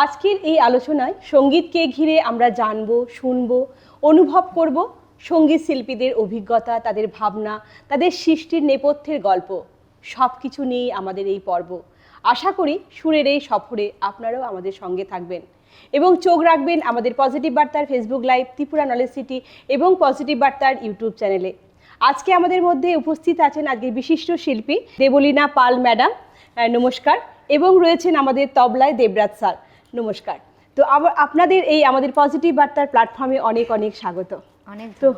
আজকের এই আলোচনায় সঙ্গীতকে ঘিরে আমরা জানব, শুনব, অনুভব করব সঙ্গীত শিল্পীদের অভিজ্ঞতা, তাদের ভাবনা, তাদের সৃষ্টির নেপথ্যের গল্প সব কিছু নিয়েই আমাদের এই পর্ব। আশা করি সুরের এই সফরে আপনারাও আমাদের সঙ্গে থাকবেন এবং চোখ রাখবেন আমাদের পজিটিভ বার্তার Facebook live, Tripura knowledge city এবং পজিটিভ বার্তার ইউটিউব চ্যানেলে। আজকে আমাদের মধ্যে উপস্থিত আছেন আজকের বিশিষ্ট শিল্পী দেবলীনা পাল ম্যাডাম, নমস্কার, এবং রয়েছেন আমাদের তবলায় দেবরাজ স্যার, নমস্কার। তো আপনাদের এই আমাদের পজিটিভ বার্তার প্ল্যাটফর্মে অনেক অনেক স্বাগত। অনেক তো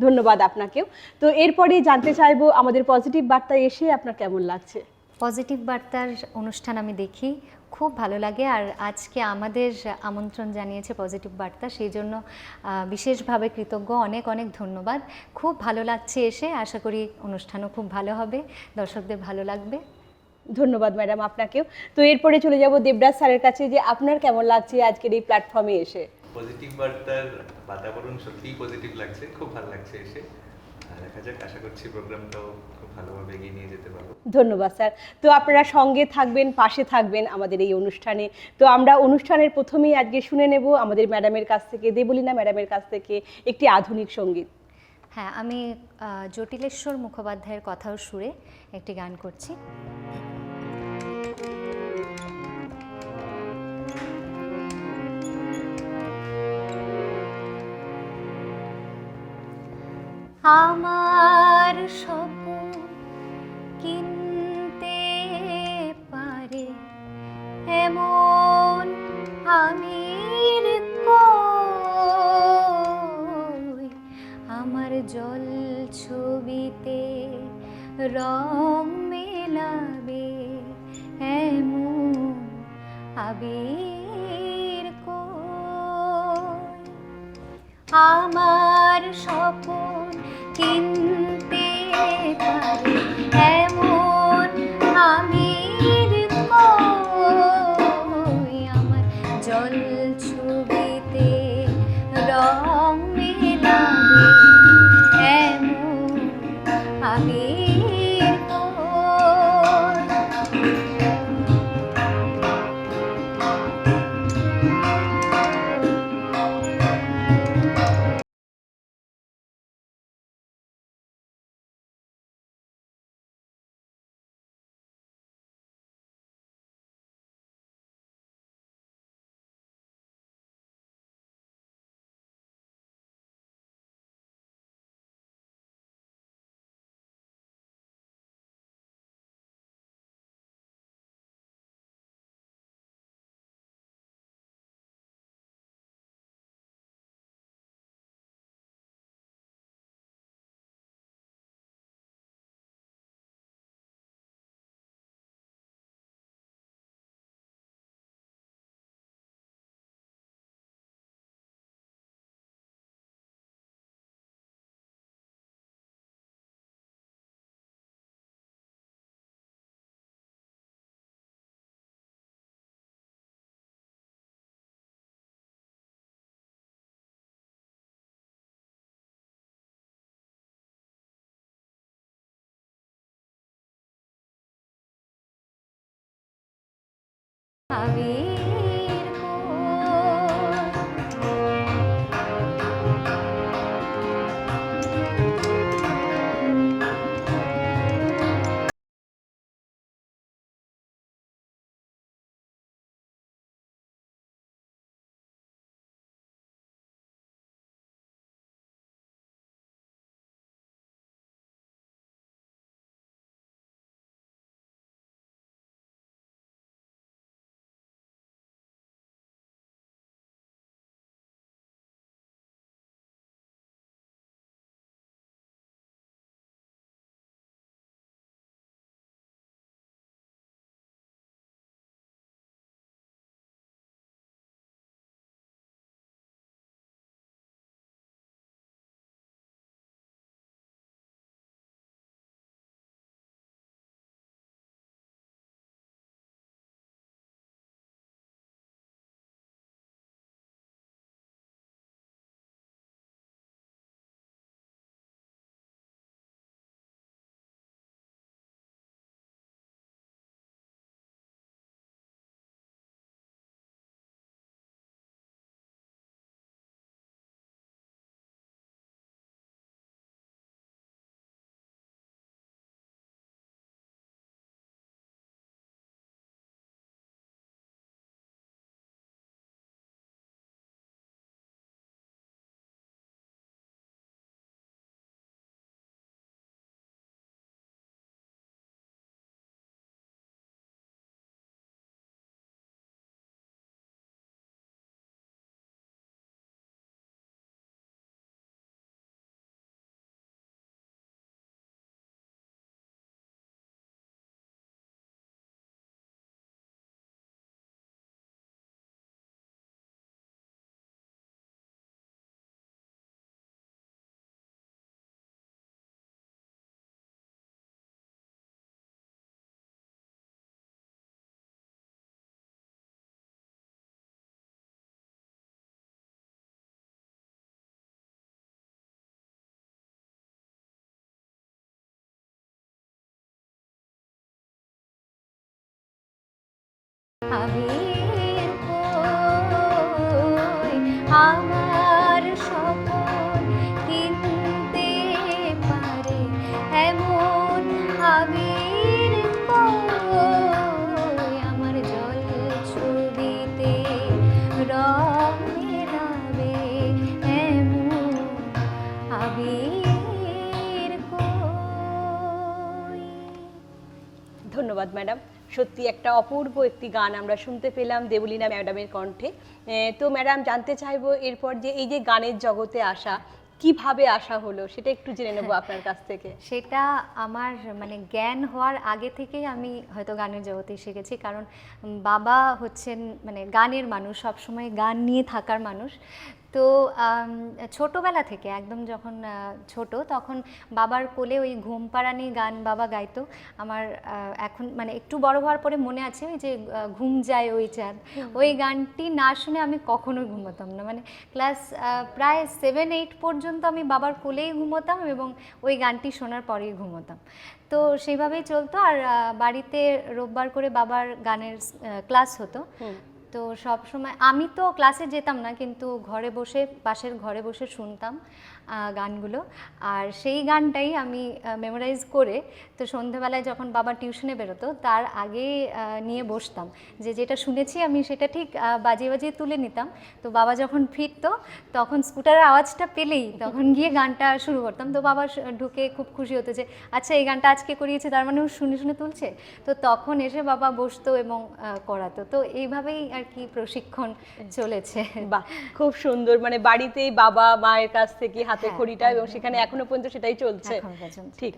ধন্যবাদ আপনাকেও। তো এরপরে জানতে চাইবো আমাদের পজিটিভ বার্তায় এসে আপনার কেমন লাগছে? পজিটিভ বার্তার অনুষ্ঠান আমি দেখি, খুব ভালো লাগে। আর আজকে আমাদের আমন্ত্রণ জানিয়েছে পজিটিভ বার্তা, সেই জন্য বিশেষভাবে কৃতজ্ঞ। অনেক অনেক ধন্যবাদ। খুব ভালো লাগছে এসে। আশা করি অনুষ্ঠানও খুব ভালো হবে, দর্শকদের ভালো লাগবে। ধন্যবাদ ম্যাডাম আপনাকেও। তো এরপরে চলে যাব দেবরাজ স্যারের কাছে, যে আপনার কেমন লাগছে আজকের এই প্ল্যাটফর্মে এসে? পজিটিভ বার্তার বাতাবরণ সত্যিই পজিটিভ লাগছে, খুব ভালো লাগছে এসে। দেখা যাক, আশা করছি প্রোগ্রামটাও খুব ভালোভাবে এগিয়ে নিয়ে যেতে পারবো। ধন্যবাদ স্যার। তো আপনারা সঙ্গে থাকবেন, পাশে থাকবেন আমাদের এই অনুষ্ঠানে। তো আমরা অনুষ্ঠানের প্রথমেই আজকে শুনে নেব আমাদের ম্যাডামের কাছ থেকে, দেবলীনা ম্যাডামের কাছ থেকে একটি আধুনিক সঙ্গীত। হ্যাঁ, আমি জটিলেশ্বর মুখোপাধ্যায়ের কথাও সুরে একটি গান করছি। আমার স্বপ্ন কিনতে পারে এমন আমির কই, আমার জল ছবিতে রং মেলাবে এমন আবির কই। আমার স্বপ্ন কিনতে পারে এমন আমির কই, আমার জল ছবিতে রং মেলাবে এমন আবির কই। আবির আবির কই আমার স্বপন কিনতে পারে এমন আবির কই আমার জল ছবিতে রং মেলাবে এমন আবির কই। ধন্যবাদ ম্যাডাম, সত্যি একটা অপূর্ব একটি গান আমরা শুনতে পেলাম দেবলীনা ম্যাডামের কণ্ঠে। তো ম্যাডাম, জানতে চাইবো এরপর যে এই যে গানের জগতে আসা, কিভাবে আসা হলো সেটা একটু জেনে নেবো আপনার কাছ থেকে। সেটা আমার মানে জ্ঞান হওয়ার আগে থেকেই আমি হয়তো গানের জগতে শিখেছি, কারণ বাবা হচ্ছেন মানে গানের মানুষ, সবসময় গান নিয়ে থাকার মানুষ। তো ছোটোবেলা থেকে একদম যখন ছোট তখন বাবার কোলে ওই ঘুমপাড়ানি গান বাবা গাইতো। আমার এখন মানে একটু বড় হওয়ার পরে মনে আছে ওই যে ঘুম যায় ওই চাঁদ, ওই গানটি না শুনে আমি কখনোই ঘুমোতাম না। মানে ক্লাস প্রায় 7-8 পর্যন্ত আমি বাবার কোলেই ঘুমোতাম এবং ওই গানটি শোনার পরেই ঘুমোতাম। তো সেইভাবেই চলতো। আর বাড়িতে রোববার করে বাবার গানের ক্লাস হতো। তো সব সময় আমি তো ক্লাসে যেতাম না, কিন্তু ঘরে বসে পাশের ঘরে বসে শুনতাম গানগুলো। আর সেই গানটাই আমি মেমোরাইজ করে তো সন্ধেবেলায় যখন বাবা টিউশনে বেরোতো তার আগে নিয়ে বসতাম, যে যেটা শুনেছি আমি সেটা ঠিক বাজিয়ে বাজিয়ে তুলে নিতাম। তো বাবা যখন ফিরতো তখন স্কুটারের আওয়াজটা পেলেই তখন গিয়ে গানটা শুরু করতাম। তো বাবা ঢুকে খুব খুশি হতো যে আচ্ছা এই গানটা আজকে করিয়েছে, তার মানে ও শুনে শুনে তুলছে। তো তখন এসে বাবা বসতো এবং করাতো। তো এইভাবেই আর কি প্রশিক্ষণ চলেছে। বাহ, খুব সুন্দর। মানে বাড়িতেই বাবা মায়ের কাছ থেকে হাতে হ্যাঁ, খড়িটা, এবং সেখানে এখনো পর্যন্ত সেটাই চলছে। এখন পর্যন্ত ঠিক।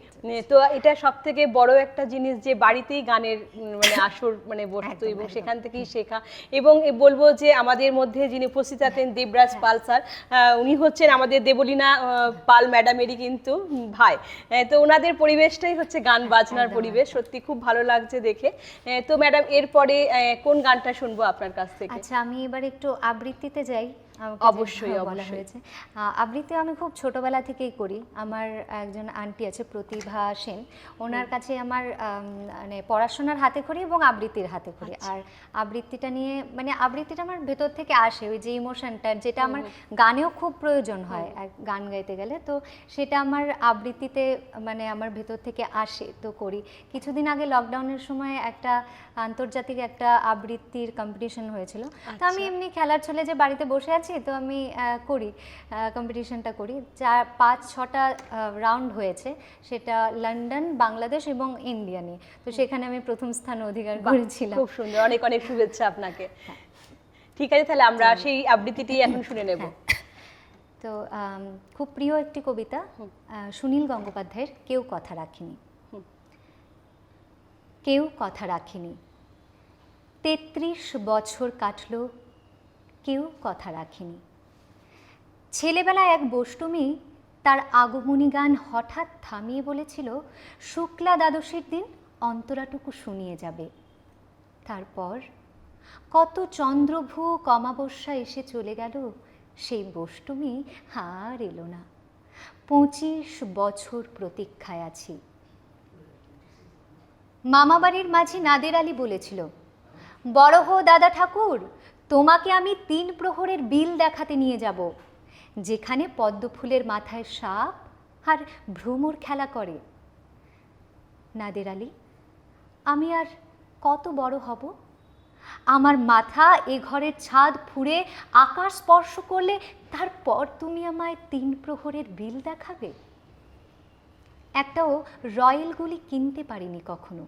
তো এটা সব থেকে বড় একটা জিনিস যে বাড়িতেই গানের মানে আসর মানে বসতো একদম, এবং একদম। সেখান থেকেই শেখা। এবং বলবো যে আমাদের মধ্যে যিনি উপস্থিত আছেন দেবরাজ পাল স্যার, উনি হচ্ছেন আমাদের দেবলীনা পাল ম্যাডামেরই কিন্তু ভাই। তো ওনাদের পরিবেশটাই হচ্ছে গান বাজনার একদম, পরিবেশ, সত্যি খুব ভালো লাগছে দেখে। তো ম্যাডাম, এরপরে কোন গানটা শুনবো আপনার কাছ থেকে? আচ্ছা, আমি এবার একটু আবৃত্তিতে যাই। আমাকে অবশ্যই, যে বলা অবশ্যই। হয়েছে, আবৃত্তি আমি খুব ছোটবেলা থেকেই করি। আমার একজন আন্টি আছে প্রতিভা সেন, ওনার কাছে আমার মানে পড়াশোনার হাতে খড়ি এবং আবৃত্তির হাতে খড়ি। আর আবৃত্তিটা নিয়ে মানে আবৃত্তিটা আমার ভেতর থেকে আসে, ওই যে ইমোশনটা যেটা আমার গানেও খুব প্রয়োজন হয় গান গাইতে গেলে, তো সেটা আমার আবৃত্তিতে মানে আমার ভেতর থেকে আসে, তো করি। কিছুদিন আগে লকডাউনের সময় একটা আন্তর্জাতিক একটা আবৃত্তির কম্পিটিশন হয়েছিল। তো আমি এমনি খেলার ছলে যে বাড়িতে বসে আছি, তো আমি করি কম্পিটিশনটা করি। 5-6টা রাউন্ড হয়েছে, সেটা লন্ডন, বাংলাদেশ এবং ইন্ডিয়া নিয়ে। তো সেখানে আমি প্রথম স্থান অধিকার করেছিলাম। খুব সুন্দর, অনেক অনেক শুভেচ্ছা আপনাকে। ঠিক আছে, তাহলে আমরা সেই আবৃত্তিটি এখন শুনে নেব। তো খুব প্রিয় একটি কবিতা, সুনীল গঙ্গোপাধ্যায়ের কেউ কথা রাখেনি। কেউ কথা রাখেনি, 33 বছর কাটলো, কেউ কথা রাখেনি। ছেলেবেলায় এক বষ্টমী তার আগমনী গান হঠাৎ থামিয়ে বলেছিল, শুক্লা দ্বাদশীর দিন অন্তরাটুকু শুনিয়ে যাবে। তারপর কত চন্দ্রভূ অমাবস্যা এসে চলে গেল, সেই বষ্টমী আর এলো না। 25 বছর প্রতীক্ষায় আছি। মামাবাড়ির মাঝি নাদের আলী বলেছিল, বড় হো দাদা ঠাকুর, তোমাকে আমি 3 প্রহরের বিল দেখাতে নিয়ে যাব, যেখানে পদ্মফুলের মাথায় সাপ আর ভ্রমর খেলা করে। নাদের আলী, আমি আর কত বড় হব? আমার মাথা এ ঘরের ছাদ ফুঁড়ে আকাশ স্পর্শ করলে তারপর তুমি আমায় 3 প্রহরের বিল দেখাবে? একটাও রয়্যাল গুলি কিনতে পারিনি কখনো।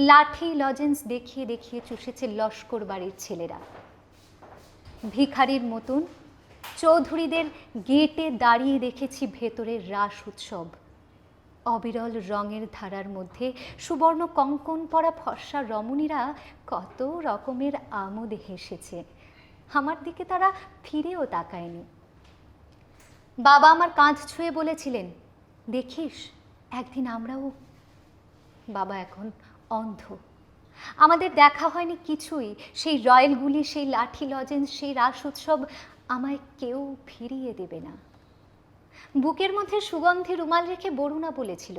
লাঠি লজেন্স দেখিয়ে দেখিয়ে চুষেছে লস্কর বাড়ির ছেলেরা। ভিখারির মতন চৌধুরীদের গেটে দাঁড়িয়ে দেখেছি ভেতরের রাস উৎসব। অবিরল রঙের ধারার মধ্যে সুবর্ণ কঙ্কন পরা ফর্সা রমণীরা কত রকমের আমোদে হেসেছে। আমার দিকে তারা ফিরেও তাকায়নি। বাবা আমার কাঁধ ছুঁয়ে বলেছিলেন, দেখিস একদিন আমরাও। বাবা এখন অন্ধ, আমাদের দেখা হয়নি কিছুই। সেই রয়্যালগুলি, সেই লাঠি লজেন্স, সেই রাস উৎসব আমায় কেউ ফিরিয়ে দেবে না। বুকের মধ্যে সুগন্ধি রুমাল রেখে বরুণা বলেছিল,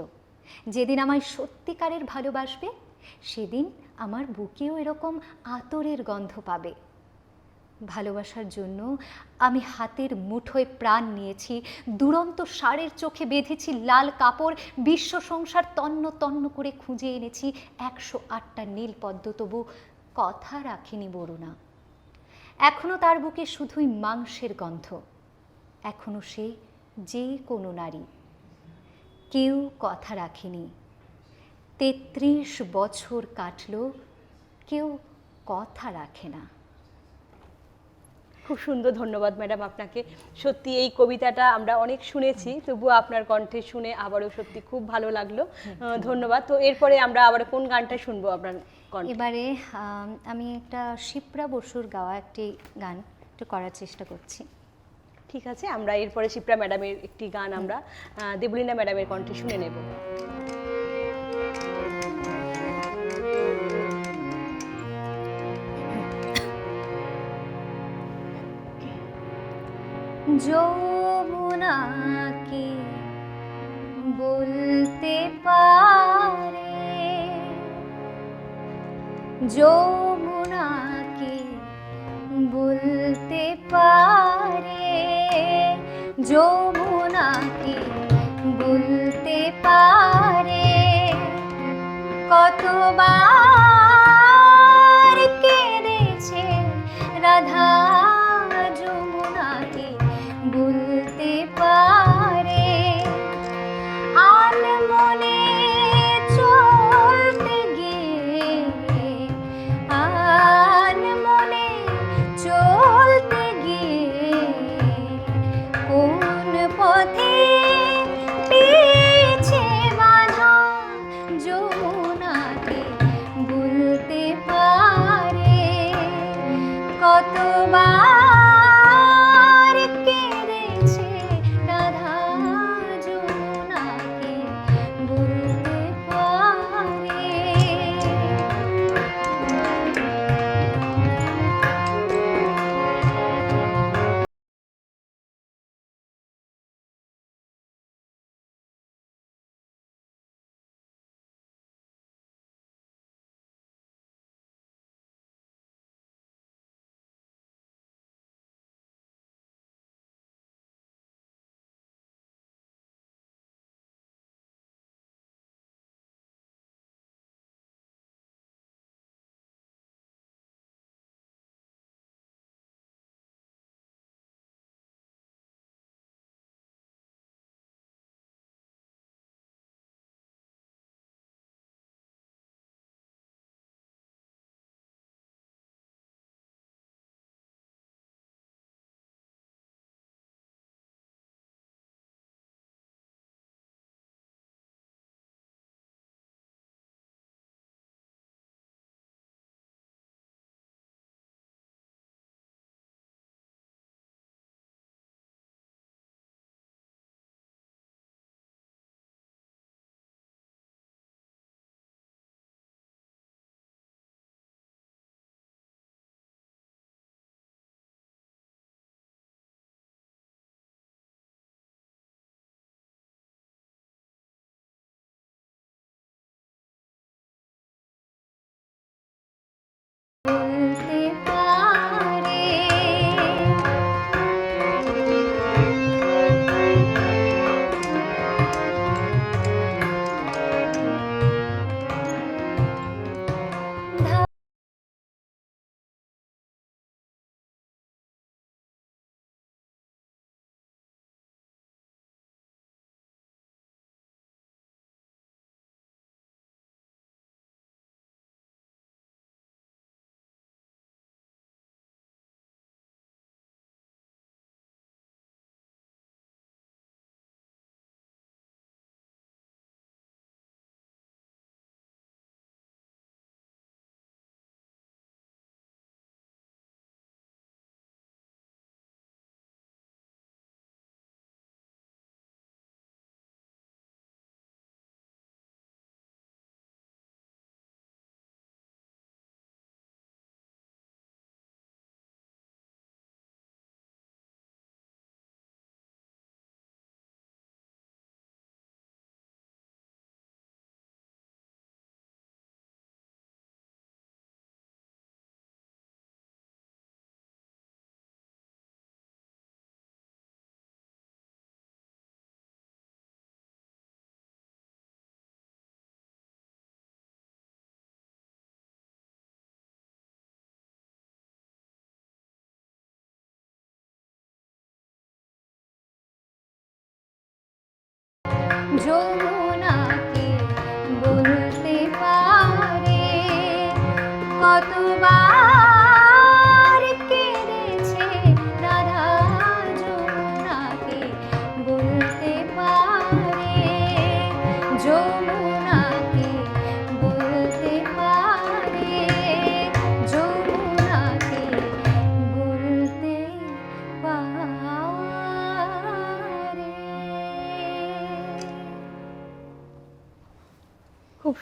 যেদিন আমায় সত্যিকারের ভালোবাসবে সেদিন আমার বুকেও এরকম আতরের গন্ধ পাবে। ভালোবাসার জন্য আমি হাতের মুঠোয় প্রাণ নিয়েছি, দুরন্ত ষাঁড়ের চোখে বেঁধেছি লাল কাপড়, বিশ্ব সংসার তন্ন তন্ন করে খুঁজে এনেছি 108টা নীল পদ্ম, তবু কথা রাখিনি বরুণা। এখনো তার বুকে শুধুই মাংসের গন্ধ, এখনো সে যে কোনো নারী। কেউ কথা রাখেনি, 33 বছর কাটলো, কেউ কথা রাখে না। খুব সুন্দর, ধন্যবাদ ম্যাডাম আপনাকে। সত্যি এই কবিতাটা আমরা অনেক শুনেছি, তবুও আপনার কণ্ঠে শুনে আবারও সত্যি খুব ভালো লাগলো। ধন্যবাদ। তো এরপরে আমরা আবার কোন গানটা শুনবো আপনার কণ্ঠে? এবারে আমি একটা শিপ্রা বসুর গাওয়া একটি গান একটু করার চেষ্টা করছি। ঠিক আছে, আমরা এরপরে শিপ্রা ম্যাডামের একটি গান আমরা দেবলীনা ম্যাডামের কণ্ঠে শুনে নেব। যমুনাকে বলতে পারে, যমুনাকে বলতে পারে, যমুনাকে বলতে পারে, কতবার কেঁদেছে রাধা যমুনাকে বলতে পারে। আনমনে চলতে গিয়ে, আনমনে চলতে গিয়ে কোন পথে পিছে বাঁধা যমুনাকে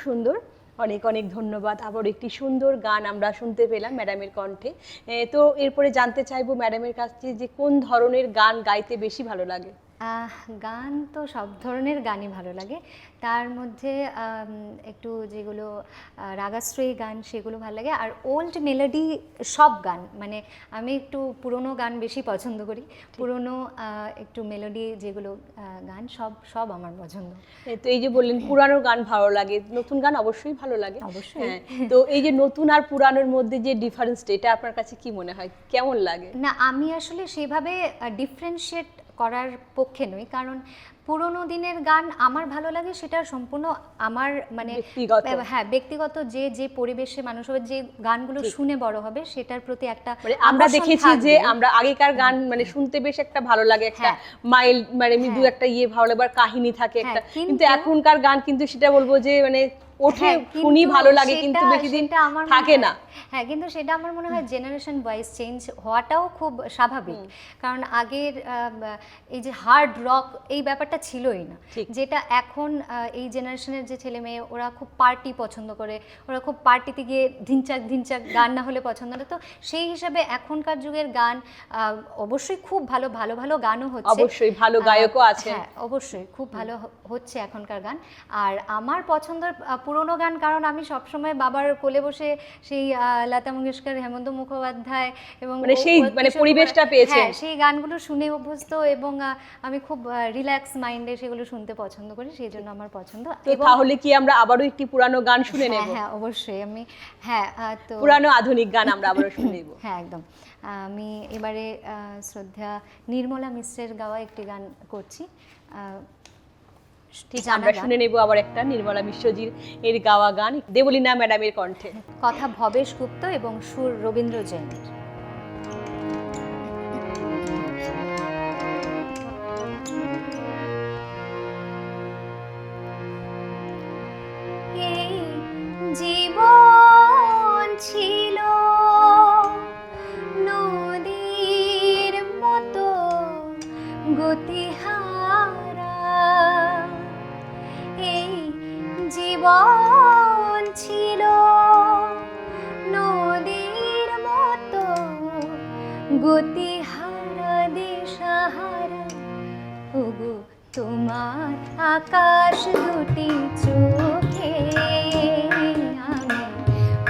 সুন্দর, অনেক অনেক ধন্যবাদ। আবার একটি সুন্দর গান আমরা শুনতে পেলাম ম্যাডামের কণ্ঠে। তো এরপরে জানতে চাইবো ম্যাডামের কাছে যে কোন ধরনের গান গাইতে বেশি ভালো লাগে? গান তো সব ধরনের গানই ভালো লাগে, তার মধ্যে একটু যেগুলো রাগাশ্রয়ী গান সেগুলো ভালো লাগে, আর ওল্ড মেলোডি সব গান, মানে আমি একটু পুরনো গান বেশি পছন্দ করি, পুরনো একটু মেলোডি যেগুলো গান সব সব আমার পছন্দ। তো এই যে বললেন পুরানো গান ভালো লাগে, নতুন গান অবশ্যই ভালো লাগে। অবশ্যই। হ্যাঁ, তো এই যে নতুন আর পুরানোর মধ্যে যে ডিফারেন্সটা, এটা আপনার কাছে কি মনে হয়, কেমন লাগে? না, আমি আসলে সেভাবে ডিফারেন্সিয়েট করার পক্ষে নই, কারণ পুরোনো দিনের গান আমার ভালো লাগে, সেটা সম্পূর্ণ আমার মানে ব্যক্তিগত। হ্যাঁ, ব্যক্তিগত, যে যে পরিবেশে মানুষ হবে, যে গানগুলো শুনে বড় হবে, সেটার প্রতি একটা মানে আমরা আকর্ষণ দেখেছি যে থাকবে। আমরা আগেকার গান মানে শুনতে বেশ একটা ভালো লাগে, একটা হ্যাঁ। মাইল্ড মানে মৃদু হ্যাঁ। একটা ভালো লাগে, কাহিনী থাকে হ্যাঁ, একটা। কিন্তু কিন্তু এখনকার গান কিন্তু সেটা বলবো যে মানে ওঠে, হ্যাঁ, শুনি কিন্তু ভালো লাগে, কিন্তু সেটা- বেশি দিন সেটা আমার মনে থাকে হয়- না। হ্যাঁ, কিন্তু সেটা আমার মনে হয় জেনারেশন ওয়াইজ চেঞ্জ হওয়াটাও খুব স্বাভাবিক, কারণ আগের এই যে হার্ড রক এই ব্যাপারটা ছিলই না, ঠিক। যেটা এখন এই জেনারেশনের যে ছেলে মেয়ে, ওরা খুব পার্টি পছন্দ করে, ওরা খুব পার্টিতে গিয়ে ধিনচাক ধিনচাক গান না হলে পছন্দ না। তো সেই হিসাবে এখনকার যুগের গান অবশ্যই খুব ভালো ভালো ভালো গানও হচ্ছে, অবশ্যই ভালো গায়কও আছে। হ্যাঁ, অবশ্যই খুব ভালো হচ্ছে এখনকার গান। আর আমার পছন্দের পুরোনো গান, কারণ আমি সবসময় বাবার কোলে বসে সেই লতা মঙ্গেশকর, হেমন্ত মুখোপাধ্যায় এবং মানে সেই মানে কিশোর পরিবেশটা কুমার- পেয়েছেন। হ্যাঁ, সেই গানগুলো শুনে অভ্যস্ত, এবং আমি খুব রিল্যাক্স মাইন্ডে সেগুলো শুনতে পছন্দ করি, সেই জন্য আমার পছন্দ। তো তাহলে কি আমরা আবারও একটি পুরানো গান শুনে হ্যাঁ নেব? হ্যাঁ, অবশ্যই আমি, হ্যাঁ, তো পুরানো আধুনিক গান আমরা আবারও শুনে নেব। হ্যাঁ, একদম। আমি এবারে শ্রদ্ধা নির্মলা মিশ্রের গাওয়া একটি গান করছি। ঠিক, জানা আমরা গান। শুনে নেব আবার একটা নির্মলা মিশ্রজির এর গাওয়া গান দেবলীনা ম্যাডামের কণ্ঠে। কথা ভবেশ গুপ্ত এবং সুর রবীন্দ্র জৈনের। এই জীবন ছিল নদীর মতো গতিহারা, এই জীবন ছিল নদীর মতো গতিহারা, দিশাহারা। ওগো তোমার আকাশ দুটি চোখে আমি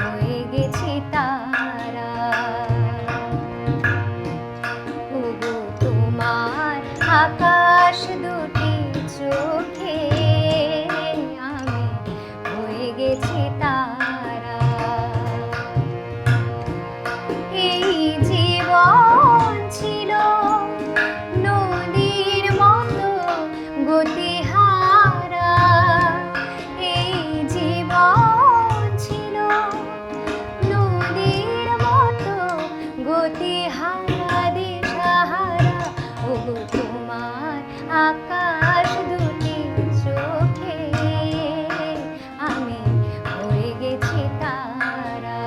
হয়ে গেছি তারা, ওগো তোমার আকাশ দুটি চোখে আমি হয়ে গেছি তারা। এই জীবন ছিল নদীর মতো গতিহারা, এই জীবন ছিল নদীর মতো গতিহারা, দিশাহারা। ওগো তোমার আকাশ দুটি চোখে আমি হয়ে গেছি তারা।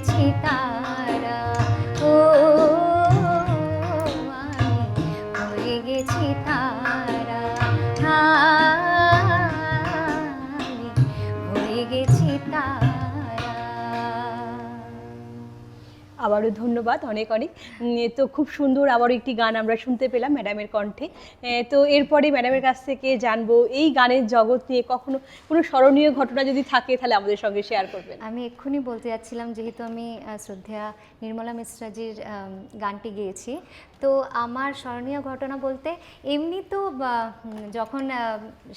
গেছি তারা, ও আমি হয়ে গেছি তারা, আমি হয়ে গেছি তারা। আবারও ধন্যবাদ অনেক অনেক। তো খুব সুন্দর আবারও একটি গান আমরা শুনতে পেলাম ম্যাডামের কণ্ঠে। তো এরপরে ম্যাডামের কাছ থেকে জানবো এই গানের জগৎ নিয়ে কখনো কোনো স্মরণীয় ঘটনা যদি থাকে তাহলে আমাদের সঙ্গে শেয়ার করবেন। আমি এক্ষুনি বলতে যাচ্ছিলাম, যেহেতু আমি শ্রদ্ধেয়া নির্মলা মিশ্রাজির গানটি গেয়েছি, তো আমার স্মরণীয় ঘটনা বলতে এমনি তো যখন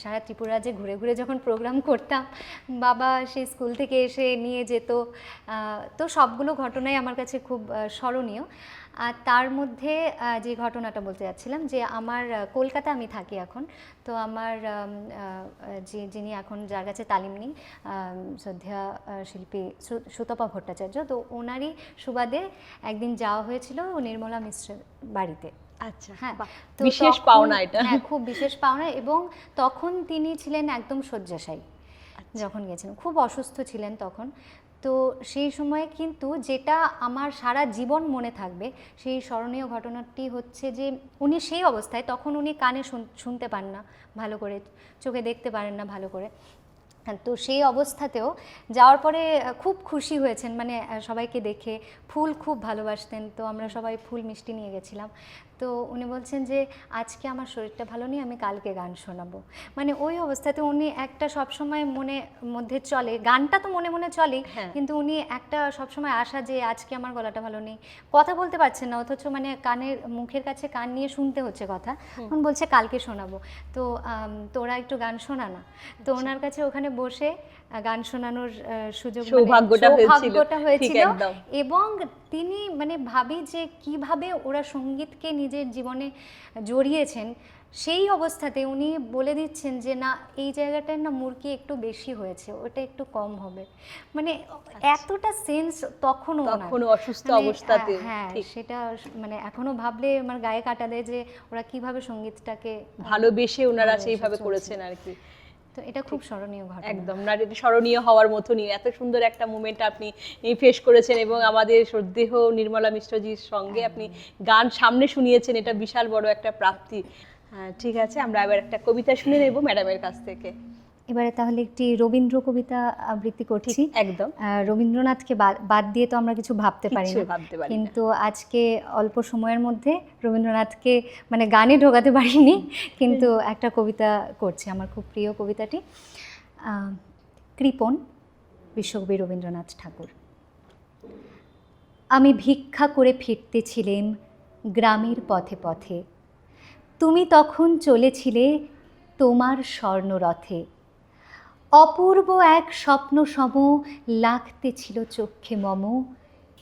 সারা ত্রিপুরা যে ঘুরে ঘুরে যখন প্রোগ্রাম করতাম, বাবা সেই স্কুল থেকে এসে নিয়ে যেত, তো সবগুলো ঘটনাই আমার কাছে খুব স্মরণীয়। আর তার মধ্যে যে ঘটনাটা বলতে যাচ্ছিলাম, যে আমার কলকাতা আমি থাকি এখন, তো আমার যিনি এখন যার কাছে তালিম নিই, শ্রদ্ধেয়া শিল্পী সুতপা ভট্টাচার্য, তো ওনারই সুবাদে একদিন যাওয়া হয়েছিল নির্মলা মিশ্রের বাড়িতে। আচ্ছা, হ্যাঁ, বাহ, তো বিশেষ তখন- পাওনা এটা। হ্যাঁ, খুব বিশেষ পাওনা। এবং তখন তিনি ছিলেন একদম শয্যাশায়ী যখন গেছিলেন, খুব অসুস্থ ছিলেন তখন। তো সেই সময় কিন্তু যেটা আমার সারা জীবন মনে থাকবে, সেই স্মরণীয় ঘটনাটি হচ্ছে যে উনি সেই অবস্থায়, তখন উনি কানে শুনতে পান না ভালো করে, চোখে দেখতে পারেন না ভালো করে, তো সেই অবস্থাতেও যাওয়ার পরে খুব খুশি হয়েছেন, মানে সবাইকে দেখে। ফুল খুব ভালোবাসতেন, তো আমরা সবাই ফুল মিষ্টি নিয়ে গেছিলাম। তো উনি বলছেন যে আজকে আমার শরীরটা ভালো নেই, আমি কালকে গান শোনাবো। মানে ওই অবস্থাতে উনি একটা সবসময় মধ্যে চলে, গানটা তো মনে মনে চলেই, কিন্তু উনি একটা সবসময় আশা যে আজকে আমার গলাটা ভালো নেই, কথা বলতে পারছেন না, অথচ মানে মুখের কাছে কান নিয়ে শুনতে হচ্ছে কথা, উনি বলছে কালকে শোনাবো, তো তোরা একটু গান শোনা না। তো ওনার কাছে ওখানে বসে গান শোনানোর সুযোগ, সৌভাগ্যটা হয়েছিল। এবং তিনি মানে ভাবি যে কিভাবে ওরা সঙ্গীতকে নিজের জীবনে জড়িয়েছেন, সেই অবস্থাতে উনি বলে দিচ্ছেন যে না, এই জায়গাটায় না মুরকি একটু বেশি হয়েছে, ওটা একটু কম হবে। মানে এতটা সেন্স তখনও অসুস্থ অবস্থাতে। হ্যাঁ, সেটা মানে এখনো ভাবলে আমার গায়ে কাটা দেয় যে ওরা কিভাবে সঙ্গীতটাকে ভালোবেসে ওনারা সেইভাবে করেছেন আর কি। তো এটা খুব স্মরণীয় ঘটনা। একদম না, এটা স্মরণীয় হওয়ার মতনই, এত সুন্দর একটা মুভমেন্ট আপনি ফেস করেছেন এবং আমাদের শ্রদ্ধেয় নির্মলা মিশ্রজির সঙ্গে আপনি গান সামনে শুনিয়েছেন, এটা বিশাল বড় একটা প্রাপ্তি। হ্যাঁ, ঠিক আছে, আমরা এবার একটা কবিতা শুনে নেব ম্যাডামের কাছ থেকে। এবারে তাহলে একটি রবীন্দ্র কবিতা আবৃত্তি করছি। একদম, রবীন্দ্রনাথকে বাদ দিয়ে তো আমরা কিছু ভাবতে পারি না, কিন্তু আজকে অল্প সময়ের মধ্যে রবীন্দ্রনাথকে মানে গানে ঢোকাতে পারিনি, কিন্তু একটা কবিতা করছি, আমার খুব প্রিয় কবিতাটি। কৃপণ, বিশ্বকবি রবীন্দ্রনাথ ঠাকুর। আমি ভিক্ষা করে ফিরতেছিলেম গ্রামের পথে পথে, তুমি তখন চলেছিলে তোমার স্বর্ণরথে। অপূর্ব এক স্বপ্ন সম লাগতেছিল চক্ষে মম,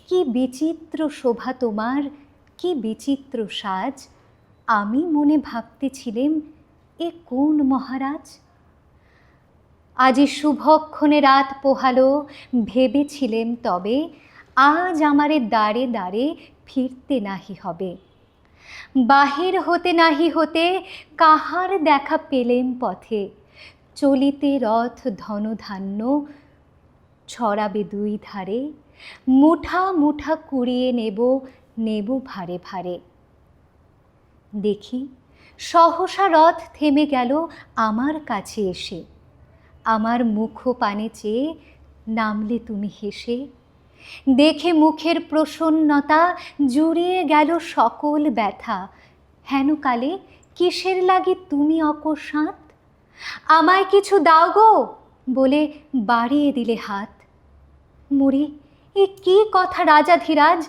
কি বিচিত্র শোভা তোমার, কি বিচিত্র সাজ। আমি মনে ভাবতেছিলেম এ কোন মহারাজ। আজি শুভক্ষণে রাত পোহালো, ভেবেছিলেম তবে আজ আমারে দ্বারে দ্বারে ফিরতে নাহি হবে। বাহির হতে নাহি হতে কাহার দেখা পেলেম পথে, চলিতে রথ ধনধান্য ছড়াবে দুই ধারে। মুঠা মুঠা কুড়িয়ে নেব ভারে ভারে। দেখি সহসা রথ থেমে গেল আমার কাছে এসে, আমার মুখ পানে চেয়ে নামলে তুমি হেসে। দেখে মুখের প্রসন্নতা জুড়িয়ে গেল সকল ব্যথা। হেন কালে কিসের লাগি তুমি অকস্মাৎ, আমায় কিছু দাও গো বলে বাড়িয়ে দিলে হাত। মরি, এ কি কথা রাজাধিরাজ,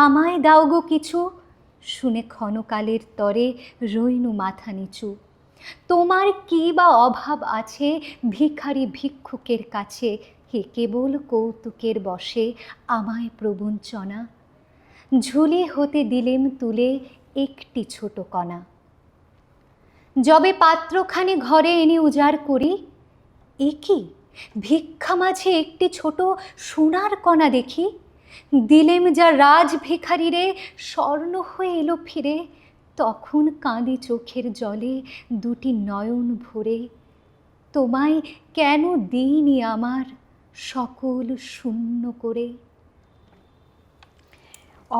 আমায় দাও গো কিছু। শুনে ক্ষণকালের তরে রইনু মাথা নিচু। তোমার কি বা অভাব আছে ভিখারি ভিক্ষুকের কাছে, হে কেবল কৌতুকের বশে আমায় প্রবঞ্চনা। ঝুলি হতে দিলেম তুলে একটি ছোট কণা, যবে পাত্রখানি ঘরে এনে উজাড় করি, এ কি ভিক্ষা মাঝে একটি ছোট সোনার কণা দেখি। দিলেম যা রাজ ভিখারিরে, স্বর্ণ হয়ে এলো ফিরে। তখন কাঁদি চোখের জলে দুটি নয়ন ভরে, তোমায় কেন দিইনি আমার সকল শূন্য করে।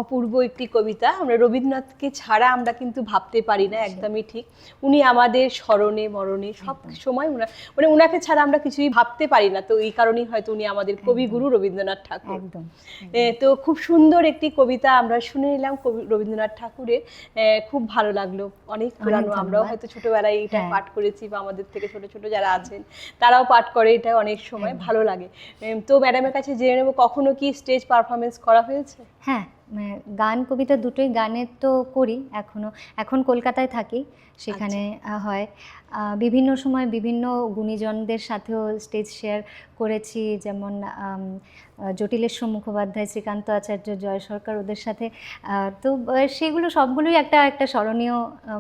অপূর্ব একটি কবিতা। আমরা রবীন্দ্রনাথকে ছাড়া আমরা কিন্তু ভাবতে পারি না, একদমই ঠিক। উনি আমাদের স্মরণে মরণে সব সময় মানে উনাকে ছাড়া আমরা কিছুই ভাবতে পারি না, তো এই কারণেই হয়তো উনি আমাদের কবিগুরু রবীন্দ্রনাথ ঠাকুর। একদম। তো খুব সুন্দর একটি কবিতা আমরা শুনে নিলাম কবি রবীন্দ্রনাথ ঠাকুরের। খুব ভালো লাগলো, অনেক পুরানো, আমরাও ধন্যবাদ। হয়তো ছোটবেলায় এটা হ্যাঁ। পাঠ করেছি, বা আমাদের থেকে ছোট ছোট যারা আছেন তারাও পাঠ করে, এটা অনেক সময় ভালো লাগে। তো ম্যাডামের কাছে জেনে নেব, কখনো কি স্টেজ পারফরমেন্স করা হয়েছে? হ্যাঁ, গান কবিতা দুটোই, গানের তো করি এখনও, এখন কলকাতায় থাকি, সেখানে হয়। বিভিন্ন সময় বিভিন্ন গুণীজনদের সাথেও স্টেজ শেয়ার করেছি, যেমন জটিলেশ্বর মুখোপাধ্যায়, শ্রীকান্ত আচার্য, জয় সরকার, ওদের সাথে। তো সেগুলো সবগুলোই একটা একটা স্মরণীয়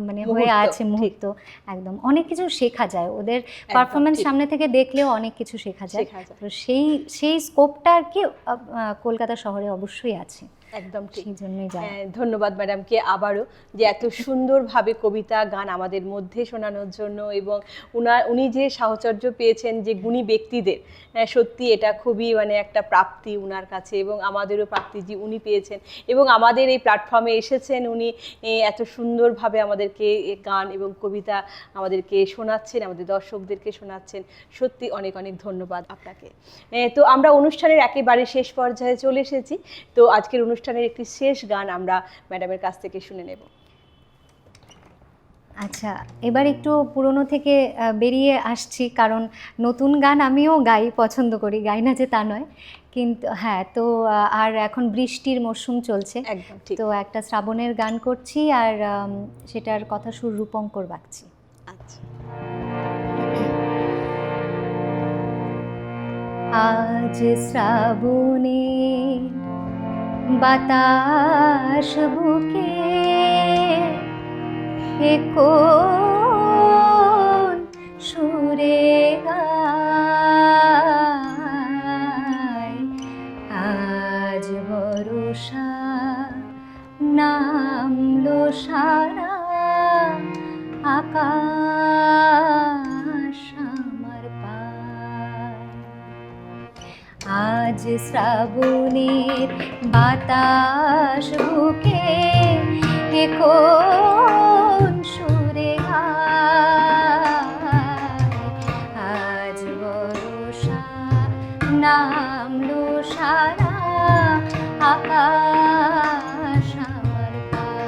মানে হয়ে মুহূর্ত, আছে মুহূর্ত। একদম, অনেক কিছু শেখা যায় ওদের পারফরমেন্স ঠিক। সামনে থেকে দেখলেও অনেক কিছু শেখা যায়। শেখা যায়। তো সেই স্কোপটা আর কি কলকাতা শহরে অবশ্যই আছে। একদম ঠিক। সেই জন্যই যাওয়া। ধন্যবাদ ম্যাডামকে আবারও, যে এত সুন্দরভাবে কবিতা গান আমাদের মধ্যে শোনানোর জন্য, এবং উনি যে সাহচর্য পেয়েছেন যে গুণী ব্যক্তিদের, সত্যি এটা খুবই মানে একটা প্রাপ্তি উনার কাছে, এবং আমাদেরও প্রাপ্তি যে উনি পেয়েছেন, এবং আমাদের এই প্ল্যাটফর্মে এসেছেন উনি, এত সুন্দরভাবে আমাদেরকে গান এবং কবিতা আমাদেরকে শোনাচ্ছেন, আমাদের দর্শকদেরকে শোনাচ্ছেন। সত্যি অনেক অনেক ধন্যবাদ আপনাকে। তো আমরা অনুষ্ঠানের একেবারে শেষ পর্যায়ে চলে এসেছি। তো আজকের অনুষ্ঠানের একটি শেষ গান আমরা ম্যাডামের কাছ থেকে শুনে নেব। আচ্ছা, এবার একটু পুরনো থেকে বেরিয়ে আসছি, কারণ নতুন গান আমিও গাই, পছন্দ করি, গাই না যে তা নয়, কিন্তু হ্যাঁ, তো আর এখন বৃষ্টির মরশুম চলছে, একদম ঠিক। তো একটা শ্রাবণের গান করছি, আর সেটার কথা সুর রূপঙ্কর বাগচি। আচ্ছা। আজ শ্রাবণে বাতাস বুকে কোন সুরে গায়, আজ বর্ষা নামলো সারা আকাশ আমার পায়। আজ শ্রাবণের বাতাস বুকে কোন সুরে গায়, আজ বর্ষা নামলো সারা আকাশ আমার পায়।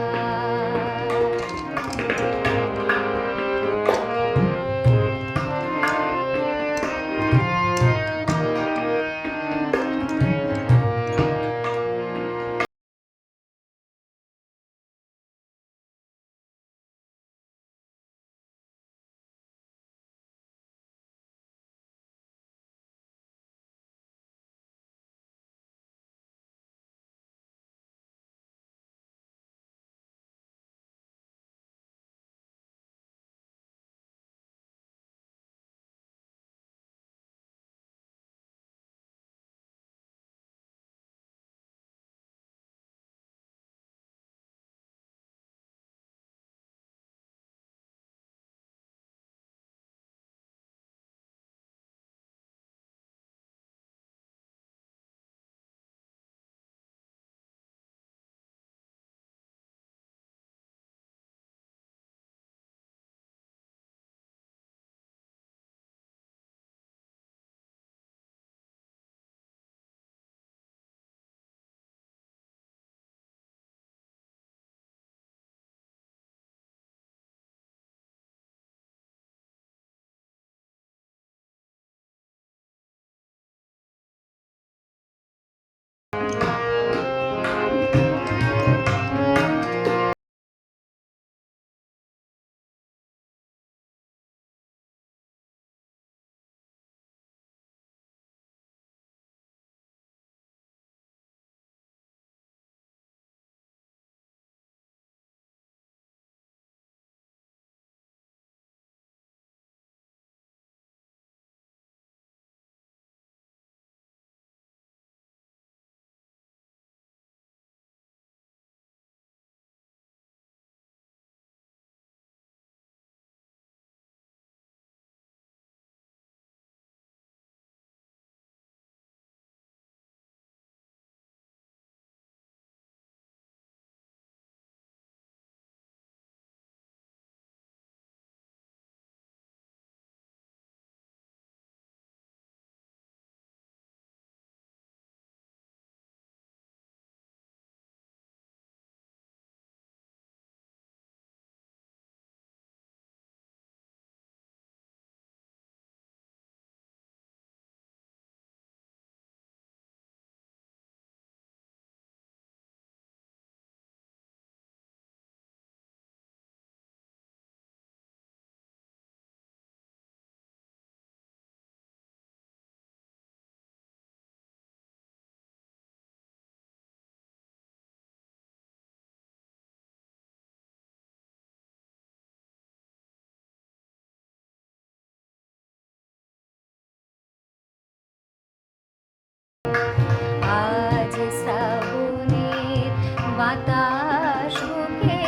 বাতাস বুকে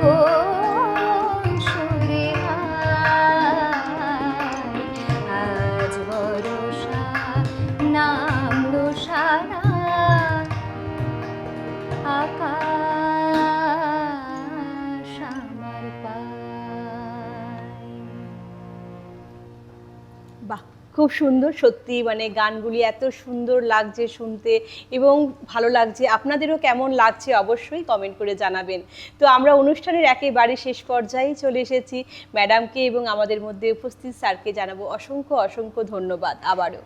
কোন সুরে গায়, আজ বর্ষা নামলো সারা আকাশ আমার পায়। বাহ, খুব সুন্দর সত্যি, মানে গানগুলি এত সুন্দর লাগছে শুনতে এবং ভালো লাগছে। আপনাদেরও কেমন লাগছে অবশ্যই কমেন্ট করে জানাবেন। তো আমরা অনুষ্ঠানের একেবারে শেষ পর্যায়ে চলে এসেছি। ম্যাডামকে এবং আমাদের মধ্যে উপস্থিত স্যারকে জানাবো অসংখ্য অসংখ্য ধন্যবাদ আবারও।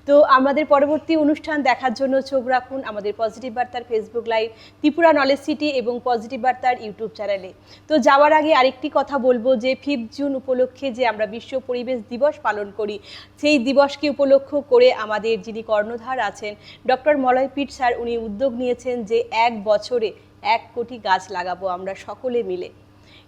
তো আমাদের পরবর্তী অনুষ্ঠান দেখার জন্য চোখ রাখুন আমাদের পজিটিভ বার্তার Facebook live, Tripura knowledge city এবং পজিটিভ বার্তার ইউটিউব চ্যানেলে। তো যাওয়ার আগে আরেকটি কথা বলবো যে 5 জুন উপলক্ষে যে আমরা বিশ্ব পরিবেশ দিবস পালন করি, সেই দিবসকে উপলক্ষ করে আমাদের যিনি কর্ণধার আছেন ডক্টর মলয় পিট স্যার, উনি উদ্যোগ নিয়েছেন যে 1 বছরে 1 কোটি গাছ লাগাবো আমরা সকলে মিলে।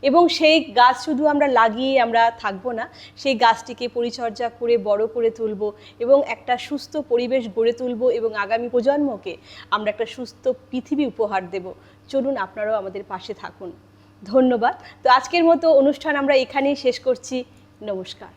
এবং সেই গাছ শুধু আমরা লাগিয়ে আমরা থাকবো না, সেই গাছটিকে পরিচর্যা করে বড় করে তুলব এবং একটা সুস্থ পরিবেশ গড়ে তুলব এবং আগামী প্রজন্মকে আমরা একটা সুস্থ পৃথিবী উপহার দেব। চলুন আপনারাও আমাদের পাশে থাকুন। ধন্যবাদ। তো আজকের মতো অনুষ্ঠান আমরা এখানেই শেষ করছি। নমস্কার।